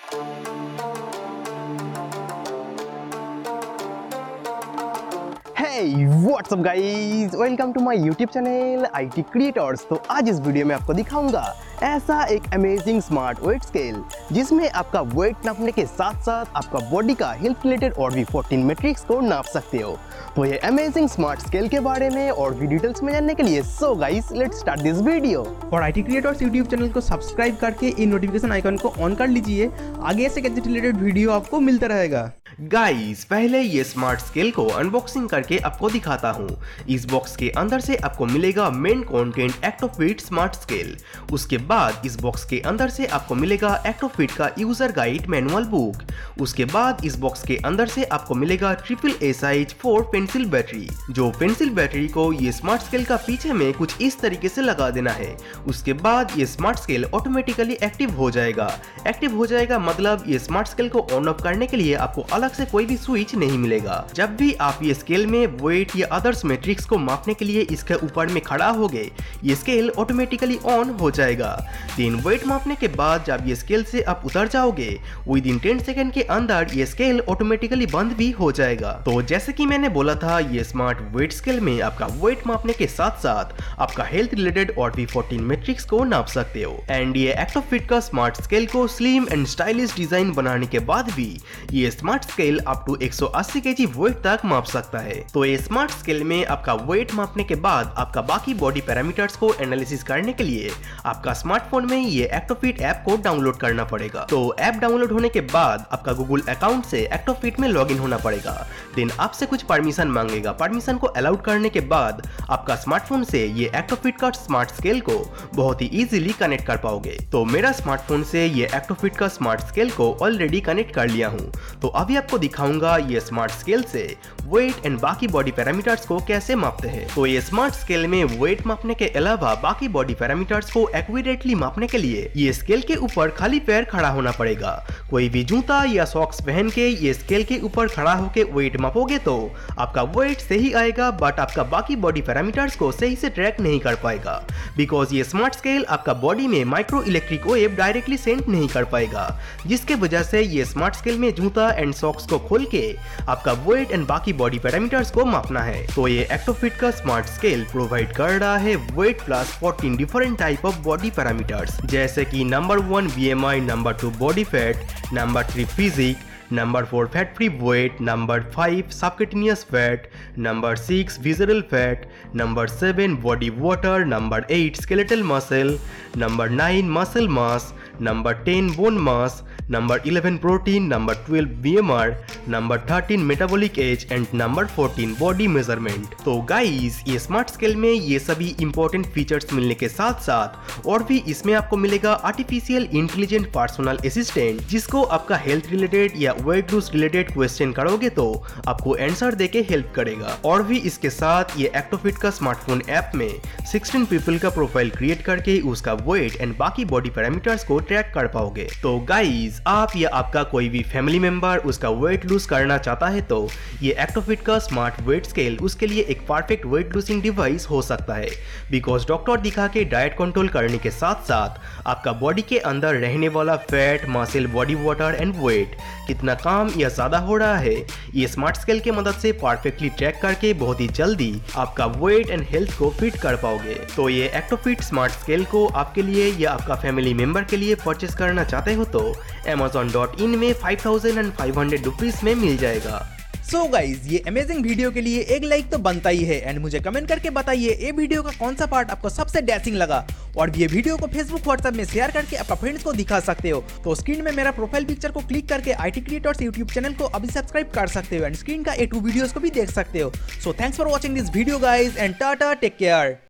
Hey, what's up guys? Welcome to my YouTube channel IT Creators। तो आज इस video में आपको दिखाऊंगा ऐसा एक अमेजिंग स्मार्ट वेट स्केल जिसमें आपका वेट नापने के साथ साथ आपका बॉडी का हेल्थ रिलेटेड और भी 14 मैट्रिक्स को नाप सकते हो। तो ये अमेजिंग स्मार्ट स्केल के बारे में और भी डिटेल्स में जानने के लिए so guys let's start this video. और IT क्रिएटर्स यूट्यूब चैनल को सब्सक्राइब करके इन नोटिफिकेशन आइकन को ऑन कर लीजिए, आगे ऐसे गैजेट रिलेटेड वीडियो आपको मिलता रहेगा। गाइस पहले ये स्मार्ट स्केल को अनबॉक्सिंग करके आपको दिखाता हूँ। इस बॉक्स के अंदर से आपको मिलेगा main content Actofit smart scale. उसके बाद इस बॉक्स के अंदर से आपको मिलेगा एक्टोफिट का यूजर गाइड मैनुअल बुक। उसके बाद इस बॉक्स के अंदर से आपको मिलेगा triple A size 4 pencil battery. जो पेंसिल बैटरी को ये स्मार्ट स्केल का पीछे में कुछ इस तरीके से लगा देना है। उसके बाद ये स्मार्ट स्केल ऑटोमेटिकली एक्टिव हो जाएगा। एक्टिव हो जाएगा मतलब ये स्मार्ट स्केल को ऑन ऑफ करने के लिए आपको अलग से कोई भी स्विच नहीं मिलेगा। जब भी आप ये स्केल में वेट या अदर्स मैट्रिक्स को मापने के लिए इसके ऊपर में खड़ा होगे, ये स्केल ऑटोमेटिकली ऑन हो जाएगा। देन वेट मापने के बाद जब ये स्केल से आप उतर जाओगे, विद इन 10 सेकंड के अंदर ये स्केल ऑटोमेटिकली बंद भी हो जाएगा। तो जैसे कि मैंने बोला था, ये स्मार्ट वेट स्केल में आपका वेट मापने के साथ साथ आपका हेल्थ रिलेटेड और भी 14 मैट्रिक्स को नाप सकते हो। एंड ये एक्टोफिट का स्मार्ट स्केल को स्लिम एंड स्टाइलिश डिजाइन बनाने के बाद भी ये smart scale up to 180 KG weight तक माप सकता है। तो ये स्मार्ट स्केल में आपका वेट मापने के बाद आपका बाकी बॉडी पैरामीटर्स को एनालिसिस करने के लिए आपका स्मार्टफोन में ये एक्टोफिट ऐप को डाउनलोड करना पड़ेगा। तो ऐप डाउनलोड होने के बाद आपका गूगल अकाउंट से एक्टोफिट में लॉगिन होना पड़ेगा। देन आपसे कुछ परमिशन मांगेगा। परमिशन को अलाउड करने के बाद आपका स्मार्टफोन से ये एक्टोफिट का स्मार्ट स्केल को बहुत ही इजीली कनेक्ट कर पाओगे। तो मेरा स्मार्टफोन से ये एक्टोफिट का स्मार्ट स्केल को ऑलरेडी कनेक्ट कर लिया हूँ। तो अभी आपको दिखाऊंगा ये स्मार्ट स्केल से वेट एंड बाकी बॉडी पैरामीटर्स को कैसे मापते हैं। तो ये स्मार्ट स्केल में वेट मापने के अलावा बाकी बॉडी पैरामीटर्स को एक्यूरेटली मापने के लिए ये स्केल के ऊपर खाली पैर खड़ा होना पड़ेगा। कोई भी जूता या सॉक्स पहन के ये स्केल के ऊपर खड़ा होके वेट मापोगे तो आपका वेट सही आएगा, बट आपका बाकी बॉडी पैरामीटर्स को सही से ट्रैक नहीं कर पाएगा, बिकॉज ये स्मार्ट स्केल आपका बॉडी में micro electric wave directly send नहीं कर पाएगा, जिसके वजह से ये स्मार्ट स्केल में जूता एंड सॉक्स को खोल के आपका वेट एंड बाकी बॉडी पैरामीटर्स को मापना है। तो ये एक्टोफिट का स्मार्ट स्केल प्रोवाइड कर रहा है weight plus 14 different type of body parameters, जैसे कि number 1 BMI, number 2 body fat, number 3 physique, number 4 fat free weight, number 5 subcutaneous fat, number 6 visceral fat, number 7 body water, number 8 skeletal muscle, number 9 muscle mass, number 10 bone mass, number 11 protein, number 12 BMR, number 13 metabolic age and number 14 body measurement. तो guys ये smart scale में ये सभी important features मिलने के साथ साथ और भी इसमें आपको मिलेगा आर्टिफिशियल इंटेलिजेंट पर्सनल असिस्टेंट, जिसको आपका हेल्थ रिलेटेड या वेट लूज रिलेटेड क्वेश्चन करोगे तो आपको आंसर देके हेल्प करेगा। और भी इसके साथ ये एक्टोफिट का स्मार्टफोन ऐप में 16 पीपल का प्रोफाइल क्रिएट करके उसका वेट एंड बाकी बॉडी पैरामीटर्स को ट्रैक कर पाओगे। तो गाइस आप या आपका कोई भी फैमिली मेंबर उसका वेट लूज करना चाहता है तो ये एक्टोफिट का स्मार्ट वेट स्केल उसके लिए एक परफेक्ट वेट लूजिंग डिवाइस हो सकता है, बिकॉज डॉक्टर दिखा के डाइट कंट्रोल करने के साथ साथ आपका बॉडी के अंदर रहने वाला fat, muscle, body water and weight कितना कम या ज्यादा हो रहा है, ये स्मार्ट स्केल की मदद से परफेक्टली ट्रैक करके बहुत ही जल्दी आपका वेट एंड हेल्थ को फिट कर पाओगे। तो ये एक्टोफिट स्मार्ट स्केल को आपके लिए या आपका फैमिली मेंबर के लिए परचेस करना चाहते हो तो Amazon.in में 5500 रुपीज में मिल जाएगा। सो गाइज ये अमेजिंग वीडियो के लिए एक लाइक तो बनता ही है, एंड मुझे कमेंट करके बताइए ये वीडियो का कौन सा पार्ट आपको सबसे डैशिंग लगा। और ये वीडियो को फेसबुक व्हाट्सएप में शेयर करके अपना फ्रेंड्स को दिखा सकते हो। तो स्क्रीन में मेरा प्रोफाइल पिक्चर को क्लिक करके IT क्रिएटर्स यूट्यूब चैनल को अभी सब्सक्राइब कर सकते हो, एंड स्क्रीन का A2 वीडियोस को भी देख सकते हो। So thanks for watching this video guys, and tata, take care.